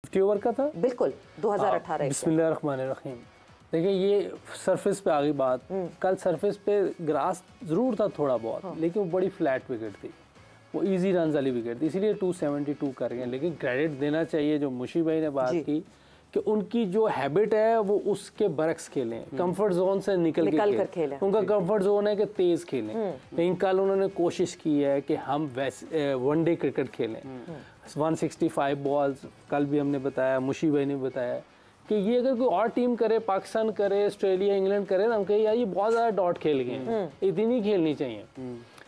50 over का था बिल्कुल 2018। बिस्मिल्लाहिर्रहमानिर्रहीम। देखिए ये सरफेस पे आ गई बात। कल सरफेस पे ग्रास ज़रूर था थोड़ा बहुत, लेकिन वो बड़ी फ्लैट विकेट थी, वो इजी रन वाली विकेट थी, इसीलिए 272 कर गए। लेकिन क्रेडिट देना चाहिए जो मुशी भाई ने बात की कि उनकी जो हैबिट है वो उसके बरक्स खेलें, कंफर्ट जोन से निकल कर खेलें। उनका कंफर्ट जोन है कि तेज़ खेलें, लेकिन कल उन्होंने कोशिश की है कि हम वैसे वनडे क्रिकेट खेलें। 165 बॉल्स कल भी हमने बताया, मुशी भाई ने बताया कि ये अगर कोई और टीम करे, पाकिस्तान करे, ऑस्ट्रेलिया, इंग्लैंड करे ना, हम कहे यार ये बहुत ज़्यादा डॉट खेल गए, इतनी खेलनी चाहिए।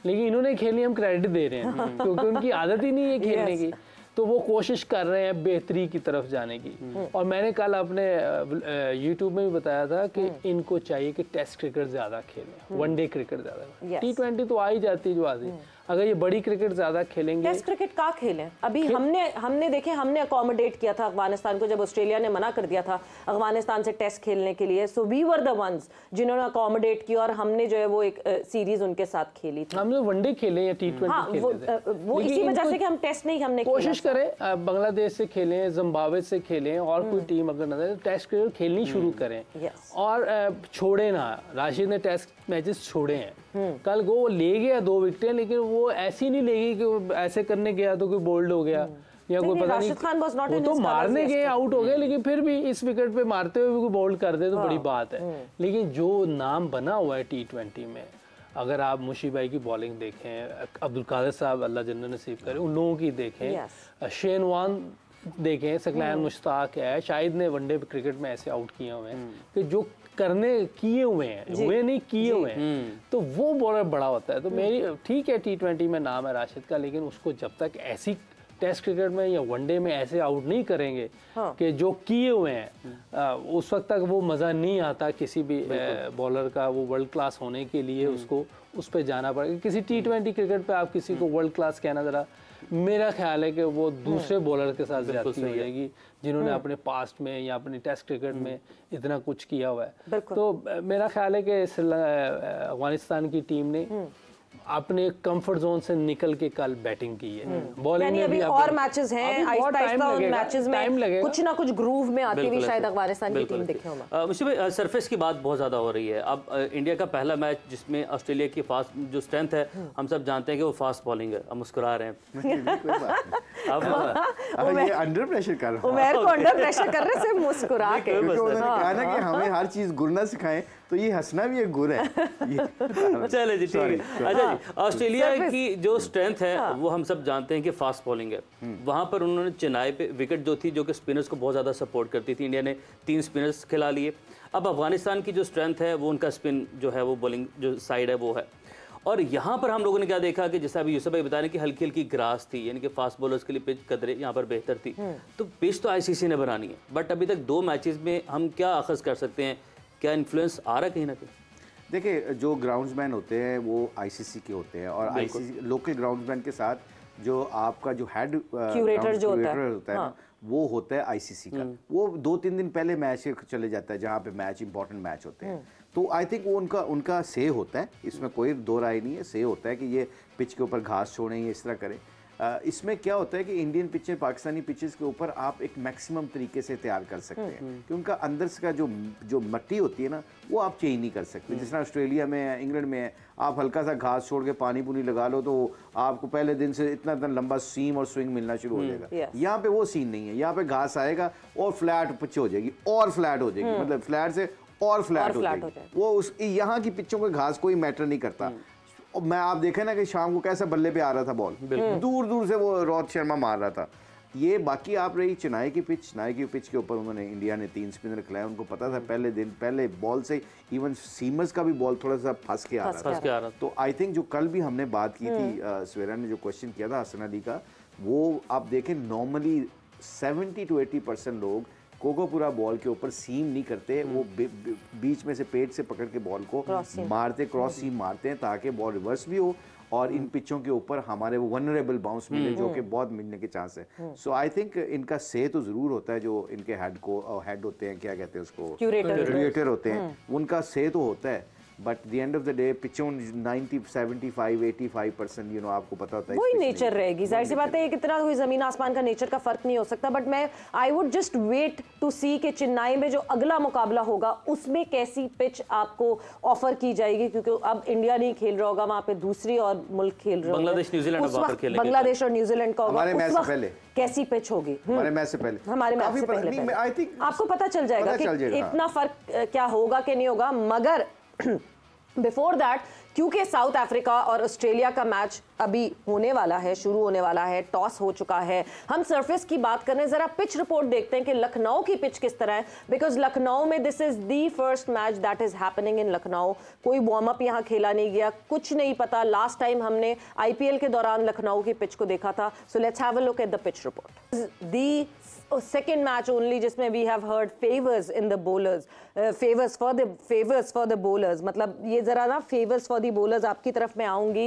लेकिन इन्होंने खेली, हम क्रेडिट दे रहे हैं क्योंकि उनकी आदत ही नहीं है खेलने की, तो वो कोशिश कर रहे हैं बेहतरी की तरफ जाने की। और मैंने कल अपने यूट्यूब में भी बताया था कि इनको चाहिए कि टेस्ट क्रिकेट ज़्यादा खेलें, वनडे क्रिकेट ज़्यादा। T20 तो आ ही जाती है जो आती, अगर ये बड़ी क्रिकेट ज़्यादा खेलेंगे। टेस्ट क्रिकेट का खेलें अभी हमने देखे, हमने अकोमोडेट किया था अफगानिस्तान को जब ऑस्ट्रेलिया ने मना कर दिया था अफगानिस्तान से टेस्ट खेलने के लिए। So we were the ones जिन्होंने अकोमोडेट किया और हमने जो है वो एक सीरीज उनके साथ खेली थी। हमने वनडे खेले या T20 वो इसी वजह से कि हम टेस्ट नहीं हमने कोशिश करें बांग्लादेश से खेलें, जिम्बाब्वे से खेलें, और कोई टीम अगर नजर टेस्ट क्रिकेट खेलनी शुरू करें। और छोड़े ना, राशिद ने टेस्ट मैचेस छोड़े हैं। कल वो ले गया 2 विकेटें, लेकिन वो ऐसी नहीं लेगी कि ऐसे करने गया तो कोई बोल्ड हो गया या कोई पता नहीं, वो तो मारने गए आउट हो गए, लेकिन फिर भी इस विकेट पे मारते हुए भी कोई बोल्ड कर दे तो बड़ी बात है। लेकिन जो नाम बना हुआ है T20 में, अगर आप मुशी भाई की बॉलिंग देखें, अब्दुल कादिर साहब अल्लाह जन्नत नसीब करे, उन लोगों की देखें, शेन वान देखें, सकलैन मुश्ताक है, शाहिद ने वनडे क्रिकेट में ऐसे आउट किए हुए हैं कि जो करने किए हुए हैं, हुए नहीं किए हुए हैं, तो वो बॉलर बड़ा होता है। तो मेरी ठीक है T20 में नाम है राशिद का, लेकिन उसको जब तक ऐसी टेस्ट क्रिकेट में या वनडे में ऐसे आउट नहीं करेंगे कि जो किए हुए हैं, उस वक्त तक वो मज़ा नहीं आता किसी भी बॉलर का। वो वर्ल्ड क्लास होने के लिए उसको उस पर जाना पड़ेगा। किसी T20 क्रिकेट पे आप किसी को वर्ल्ड क्लास कहना, ज़रा मेरा ख्याल है कि वो दूसरे बॉलर के साथ ज्यादती हो जाएगी जिन्होंने अपने पास्ट में या अपने टेस्ट क्रिकेट में इतना कुछ किया हुआ है। तो मेरा ख्याल है कि अफगानिस्तान की टीम ने अपने कंफर्ट जोन से निकल के कल बैटिंग की है। बॉलिंग में भी और मैचेस हैं, आहिस्ता-आहिस्ता उन मैचेस में कुछ ना कुछ ग्रूव में आती हुई शायद अफगानिस्तान की टीम दिखे होगा। मुझे भाई सरफेस की बात बहुत ज़्यादा हो रही है। अब इंडिया का पहला मैच जिसमें ऑस्ट्रेलिया की फास्ट जो स्ट्रेंथ है, हम सब जानते हैं कि वो फास्ट बॉलिंग है। अब मुस्कुरा रहे हैं अब ये अंडर प्रेशर कर रहा है, उमर को अंडर प्रेशर कर रहे सिर्फ मुस्कुरा के, क्योंकि उन्होंने कहा ना कि हमें हर चीज़ गुर ना सिखाएं, तो ये हंसना भी एक गुर है। चले जी, ठीक है। अच्छा जी, ऑस्ट्रेलिया की जो स्ट्रेंथ है वो हम सब जानते हैं कि फास्ट बॉलिंग है। वहां पर उन्होंने चेन्नई पे विकेट जो थी, जो कि स्पिनर्स को बहुत ज़्यादा सपोर्ट करती थी, इंडिया ने 3 स्पिनर्स खिला लिए। अब अफगानिस्तान की जो स्ट्रेंथ है वो उनका स्पिन जो है, वो बॉलिंग जो साइड है वो है। और यहाँ पर हम लोगों ने क्या देखा कि जैसा अभी यूसुफ भाई बता रहे हैं कि हल्की हल्की ग्रास थी, यानी कि फास्ट बॉलर्स के लिए पिच कदरे यहाँ पर बेहतर थी। तो पिच तो आईसीसी ने बनानी है, बट अभी तक 2 मैचेस में हम क्या अखज़ कर सकते हैं? क्या इन्फ्लुएंस आ रहा है कहीं ना कहीं? देखिए, जो ग्राउंड्समैन होते हैं वो आईसीसी के होते हैं, और आईसीसी लोकल ग्राउंड्समैन के साथ जो आपका जो हेड क्यूरेटर जो होता है ना, वो होता है आईसीसी का। वो 2-3 दिन पहले मैच चले जाता है जहाँ पे मैच इंपॉर्टेंट मैच होते हैं। तो आई थिंक वो उनका से होता है, इसमें कोई दो राय नहीं है, से होता है कि ये पिच के ऊपर घास छोड़ें, ये इस तरह करें। इसमें क्या होता है कि इंडियन पिचेस पाकिस्तानी पिचेस के ऊपर आप एक मैक्सिमम तरीके से तैयार कर सकते हैं, कि उनका अंदर से का जो मट्टी होती है ना, वो आप चेंज नहीं कर सकते। जिस तरह ऑस्ट्रेलिया में है, इंग्लैंड में है, आप हल्का सा घास छोड़ के पानी पुनी लगा लो तो आपको पहले दिन से इतना लंबा सीम और स्विंग मिलना शुरू हो जाएगा। यहाँ पे वो सीन नहीं है, यहाँ पे घास आएगा और फ्लैट पिच हो जाएगी, और फ्लैट हो जाएगी, मतलब फ्लैट से और फ्लैट हो जाएगी। वो उस यहाँ की पिचों के घास कोई मैटर नहीं करता। और मैं आप देखें ना कि शाम को कैसे बल्ले पे आ रहा था बॉल, दूर दूर से वो रोहित शर्मा मार रहा था। ये बाकी आप रही चेन्नई की पिच के ऊपर उन्होंने इंडिया ने 3 स्पिनर खिलाए। उनको पता था पहले दिन पहले बॉल से इवन सीमर्स का भी बॉल थोड़ा सा फंस के आ रहा था। तो आई थिंक जो कल भी हमने बात की थी, सवेरा ने जो क्वेश्चन किया था हसन अली का, वो आप देखें नॉर्मली 70 to 80% लोग कोकोपुरा बॉल के ऊपर सीम नहीं करते, वो बीच में से पेट से पकड़ के बॉल को मारते, क्रॉस सीम मारते हैं ताकि बॉल रिवर्स भी हो और इन पिचों के ऊपर हमारे वो वनरेबल बाउंस मिले, जो कि बहुत मिलने के चांस है। सो आई थिंक इनका से तो जरूर होता है, जो इनके हेड होते हैं, क्या कहते हैं उसको, क्यूरेटर होते हैं, उनका से तो होता है। But the end of the day पिचों 90 75 85% यू नो आपको पता होता है वही नेचर रहेगी, जाहिर सी बात है, कितना कोई जमीन आसमान का नेचर का फर्क नहीं हो सकता। बट मैं I would just wait to see कि चेन्नई में जो अगला मुकाबला होगा उसमें कैसी पिच आपको ऑफर की जाएगी, क्योंकि अब इंडिया नहीं खेल रहा होगा वहां पे, दूसरी और मुल्क खेल रहे होंगे। बांग्लादेश न्यूजीलैंड वहां पर खेलेंगे, बांग्लादेश और न्यूजीलैंड का होगा, हमारे मैच उस से वक्त पहले कैसी पिच होगी, हमारे मैच से पहले, हमारे मैच से पहले आई थिंक आपको पता चल जाएगा कि इतना फर्क क्या होगा कि नहीं होगा। मगर बिफोर दैट, क्योंकि साउथ अफ्रीका और ऑस्ट्रेलिया का मैच अभी होने वाला है, शुरू होने वाला है, टॉस हो चुका है, हम सरफेस की बात कर रहे हैं, जरा पिच रिपोर्ट देखते हैं कि लखनऊ की पिच किस तरह है। बिकॉज लखनऊ में this is the first match that is happening in Lucknow. कोई वार्म अप यहाँ खेला नहीं गया, कुछ नहीं पता। लास्ट टाइम हमने आईपीएल के दौरान लखनऊ की पिच को देखा था। So let's have a look at the pitch report. The second match only जिसमें we have heard favors in the bowlers, favors for the bowlers, मतलब ये जरा ना favors for the bowlers आपकी तरफ मैं आऊंगी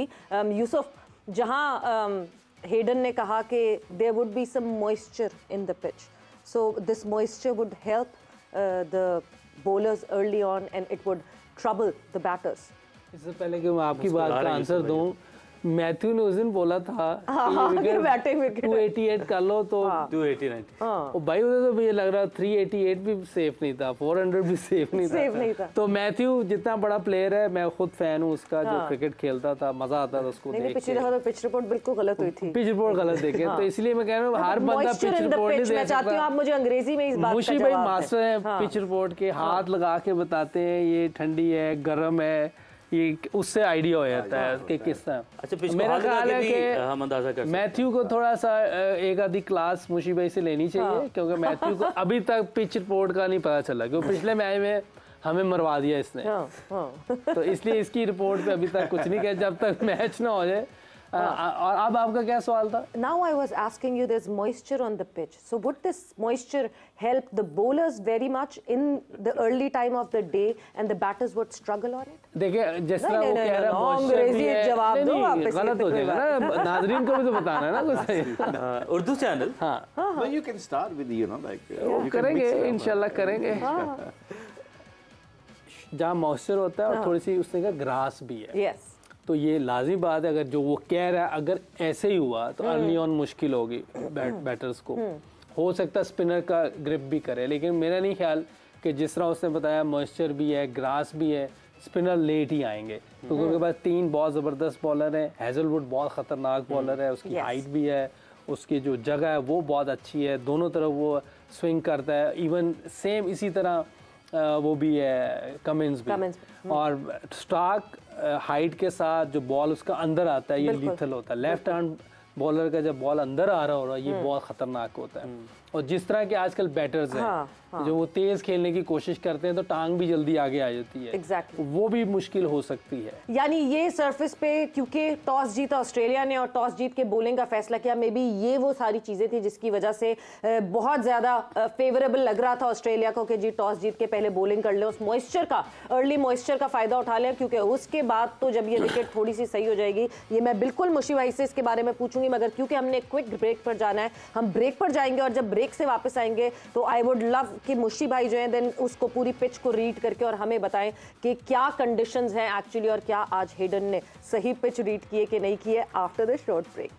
यूसुफ, जहां हेडन ने कहा कि there would be some moisture in the pitch, so this moisture would help the bowlers early on and it would trouble the batters। इससे पहले कि मैं आपकी बात का आंसर दूं, मैथ्यू ने उस दिन बोला था कि बैटिंग विकेट 288 कर लो तो 289 और भाई उधर तो मुझे लग रहा 388 भी सेफ नहीं था, 400 भी सेफ नहीं था। तो मैथ्यू जितना बड़ा प्लेयर है, मैं खुद फैन हूँ उसका, जो क्रिकेट खेलता था, मजा आता था उसको देख के। पिछली दफा तो पिच रिपोर्ट बिल्कुल गलत हुई थी, पिच रिपोर्ट गलत देखे, तो इसलिए मैं कह रहा हूँ हर बंदा पिच रिपोर्ट नहीं दे सकता। आप मुझे अंग्रेजी में इस बात का मुशी भाई मास्टर है पिच रिपोर्ट के, हाथ लगा के बताते हैं ये ठंडी है, गर्म है, ये उससे आइडिया हो जाता है कि किस तरह। अच्छा, मेरा ख्याल है कि हम अंदाजा कर मैथ्यू को थोड़ा सा एक आधी क्लास मुशी भाई से लेनी चाहिए, क्योंकि मैथ्यू को अभी तक पिच रिपोर्ट का नहीं पता चला, क्योंकि पिछले मैच में हमें मरवा दिया इसने। तो इसलिए इसकी रिपोर्ट पे अभी तक कुछ नहीं किया जब तक मैच ना हो जाए। और अब आपका क्या सवाल था? Now I was asking you, there's moisture on the pitch, so would this moisture help the bowlers very much in the early time of the day and the batters would struggle on it? देखिए जिस तरह वो कह रहा है अंग्रेजी जवाब दो वापस, गलत हो जाएगा ना, नाज़रीन को भी तो बताना है ना कुछ। उर्दू चैनल, हाँ well you can start with you know like करेंगे, इंशाल्लाह करेंगे। जहाँ मॉइस्चर होता है और थोड़ी सी उसने कहा ग्रास भी है, yes, तो ये लाजिम बात है, अगर जो वो कह रहा है अगर ऐसे ही हुआ तो अर्ली ऑन मुश्किल होगी बैटर्स को। हो सकता है स्पिनर का ग्रिप भी करे, लेकिन मेरा नहीं ख्याल कि जिस तरह उसने बताया मॉइस्चर भी है, ग्रास भी है, स्पिनर लेट ही आएंगे, क्योंकि उनके पास 3 बहुत ज़बरदस्त बॉलर हैं। हैजलवुड बहुत ख़तरनाक बॉलर है, उसकी हाइट भी है, उसकी जो जगह है वो बहुत अच्छी है, दोनों तरफ वो स्विंग करता है। इवन सेम इसी तरह वो भी है कमिंस भी। और स्टार्क हाइट के साथ जो बॉल उसका अंदर आता है ये लीथल होता है। लेफ्ट हैंड बॉलर का जब बॉल अंदर आ रहा हो ये बहुत खतरनाक होता है। और जिस तरह के आजकल बैटर्स हैं जो वो तेज खेलने की कोशिश करते हैं तो टांग भी जल्दी आगे आ जाती है, exactly, वो भी मुश्किल हो सकती है। यानी ये सरफेस पे क्योंकि टॉस जीता ऑस्ट्रेलिया ने और टॉस जीत के बॉलिंग का फैसला किया, मे बी ये वो सारी चीजें थी जिसकी वजह से बहुत ज्यादा फेवरेबल लग रहा था ऑस्ट्रेलिया को कि जी टॉस जीत के पहले बॉलिंग कर ले, उस मॉइस्चर का, अर्ली मॉइस्चर का फायदा उठा लें, क्योंकि उसके बाद तो जब ये विकेट थोड़ी सी सही हो जाएगी, ये मैं बिल्कुल मुशी भाई से इसके बारे में पूछूंगी, मगर क्योंकि हमने क्विक ब्रेक पर जाना है, हम ब्रेक पर जाएंगे और जब ब्रेक से वापस आएंगे तो आई वुड लव कि मुशी भाई जो है देन उसको पूरी पिच को रीड करके और हमें बताएं कि क्या कंडीशंस हैं एक्चुअली और क्या आज हेडन ने सही पिच रीड किए कि नहीं किए आफ्टर द शॉर्ट ब्रेक।